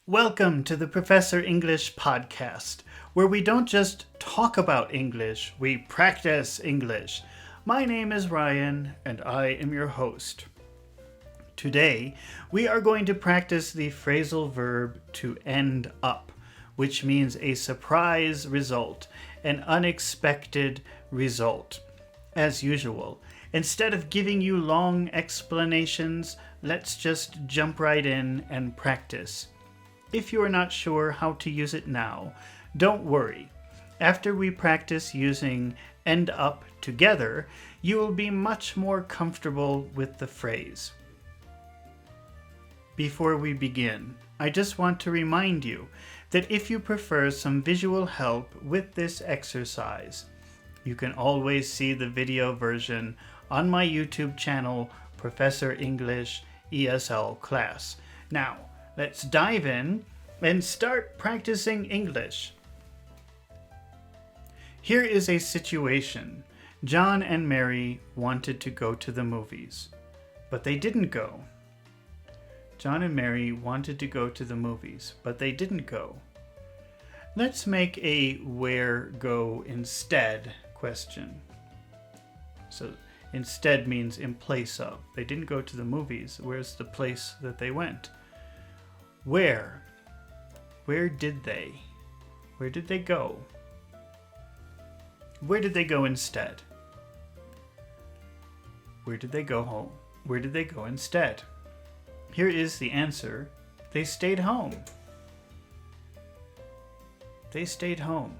Welcome to the Professor English podcast, where we don't just talk about English, we practice English. My name is Ryan, and I am your host. Today, we are going to practice the phrasal verb to end up, which means a surprise result, an unexpected result. As usual, instead of giving you long explanations, let's just jump right in and practice. If you are not sure how to use it now, don't worry. After we practice using end up together, you will be much more comfortable with the phrase. Before we begin, I just want to remind you that if you prefer some visual help with this exercise, you can always see the video version on my YouTube channel, Professor English ESL Class. Now, let's dive in and start practicing English. Here is a situation. John and Mary wanted to go to the movies, but they didn't go. John and Mary wanted to go to the movies, but they didn't go. Let's make a where go instead question. So instead means in place of. They didn't go to the movies. Where's the place that they went? Where? Where did they? Where did they go? Where did they go instead? Where did they go home? Where did they go instead? Here is the answer. They stayed home. They stayed home.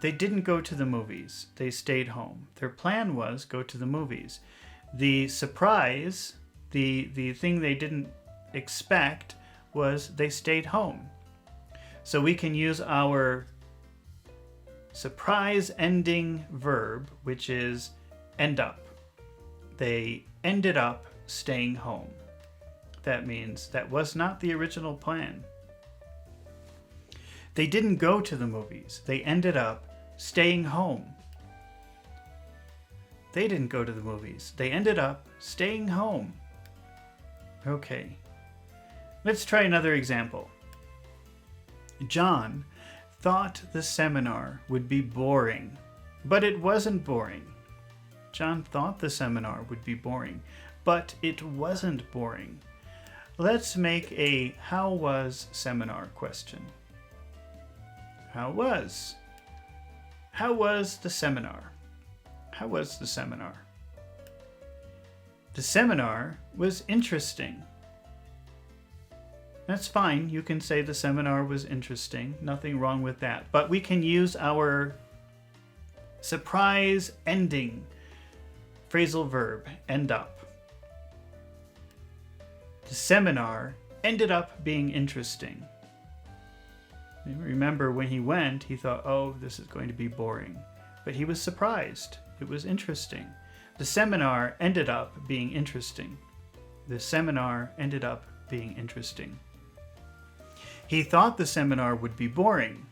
They didn't go to the movies. They stayed home. Their plan was go to the movies. The surprise, the thing they didn't expect was they stayed home. So we can use our surprise ending verb, which is end up. They ended up staying home. That means that was not the original plan. They didn't go to the movies. They ended up staying home. They didn't go to the movies. They ended up staying home. Okay. Let's try another example. John thought the seminar would be boring, but it wasn't boring. John thought the seminar would be boring, but it wasn't boring. Let's make a how was seminar question. How was? How was the seminar? How was the seminar? The seminar was interesting. That's fine. You can say the seminar was interesting. Nothing wrong with that. But we can use our surprise ending phrasal verb, end up. The seminar ended up being interesting. Remember, when he went, he thought, oh, this is going to be boring. But he was surprised. It was interesting. The seminar ended up being interesting. The seminar ended up being interesting. He thought the seminar would be boring,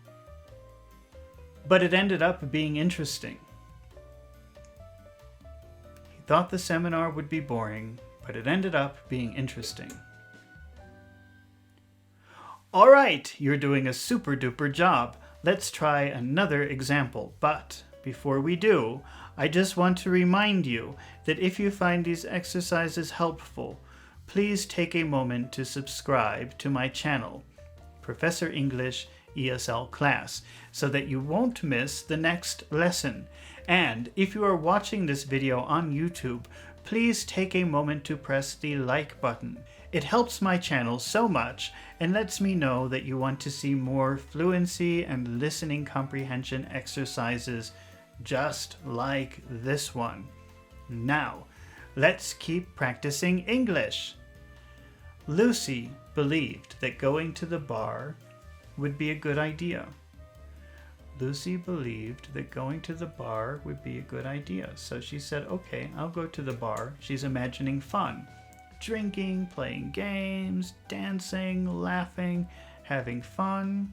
but it ended up being interesting. He thought the seminar would be boring, but it ended up being interesting. All right, you're doing a super duper job. Let's try another example. But before we do, I just want to remind you that if you find these exercises helpful, please take a moment to subscribe to my channel, Professor English ESL Class, so that you won't miss the next lesson. And if you are watching this video on YouTube, please take a moment to press the like button. It helps my channel so much and lets me know that you want to see more fluency and listening comprehension exercises just like this one. Now, let's keep practicing English. Lucy believed that going to the bar would be a good idea. Lucy believed that going to the bar would be a good idea. So she said, okay, I'll go to the bar. She's imagining fun. Drinking, playing games, dancing, laughing, having fun.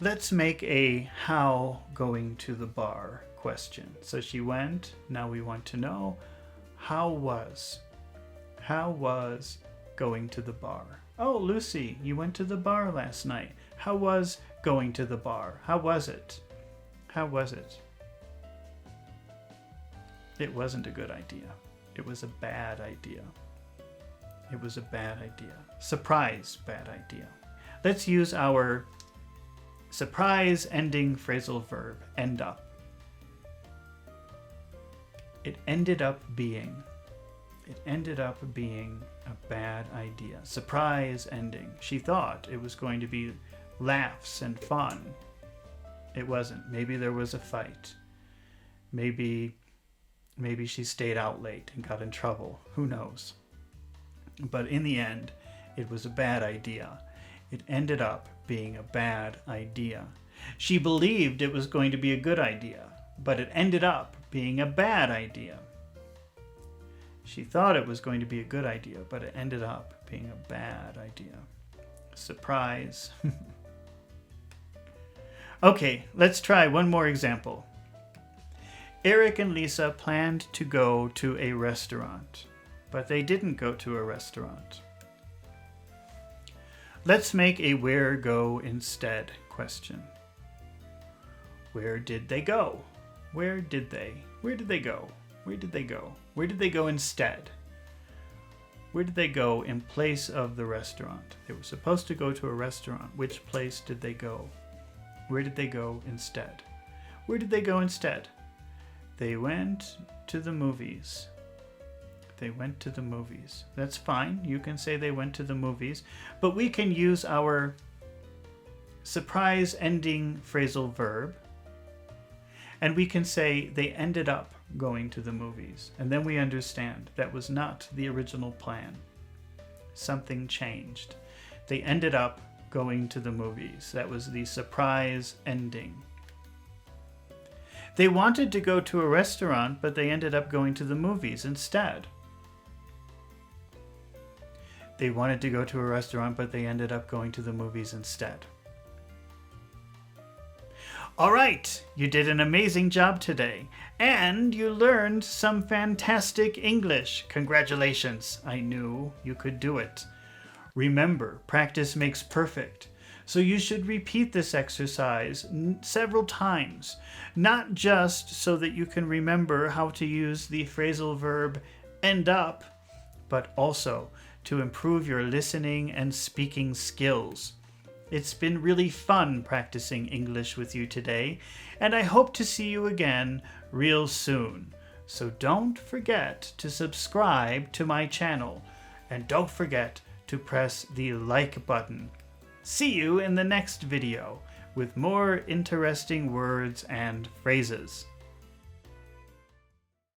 Let's make a how going to the bar question. So she went. Now we want to know how was going to the bar. Oh, Lucy, you went to the bar last night. How was going to the bar? How was it? How was it? It wasn't a good idea. It was a bad idea. It was a bad idea. Surprise, bad idea. Let's use our surprise ending phrasal verb, end up. It ended up being. It ended up being a bad idea. Surprise ending. She thought it was going to be laughs and fun. It wasn't. Maybe there was a fight. Maybe she stayed out late and got in trouble. Who knows? But in the end, it was a bad idea. It ended up being a bad idea. She believed it was going to be a good idea, but it ended up being a bad idea. She thought it was going to be a good idea, but it ended up being a bad idea. Surprise. Okay, let's try one more example. Eric and Lisa planned to go to a restaurant, but they didn't go to a restaurant. Let's make a where go instead question. Where did they go? Where did they? Where did they go? Where did they go? Where did they go instead? Where did they go in place of the restaurant? They were supposed to go to a restaurant. Which place did they go? Where did they go instead? Where did they go instead? They went to the movies. They went to the movies. That's fine. You can say they went to the movies, but we can use our surprise ending phrasal verb, and we can say they ended up going to the movies. And then we understand that was not the original plan. Something changed. They ended up going to the movies. That was the surprise ending. They wanted to go to a restaurant, but they ended up going to the movies instead. They wanted to go to a restaurant, but they ended up going to the movies instead. All right, you did an amazing job today, and you learned some fantastic English. Congratulations, I knew you could do it. Remember, practice makes perfect. So you should repeat this exercise several times, not just so that you can remember how to use the phrasal verb end up, but also to improve your listening and speaking skills. It's been really fun practicing English with you today, and I hope to see you again real soon. So don't forget to subscribe to my channel, and don't forget to press the like button. See you in the next video with more interesting words and phrases.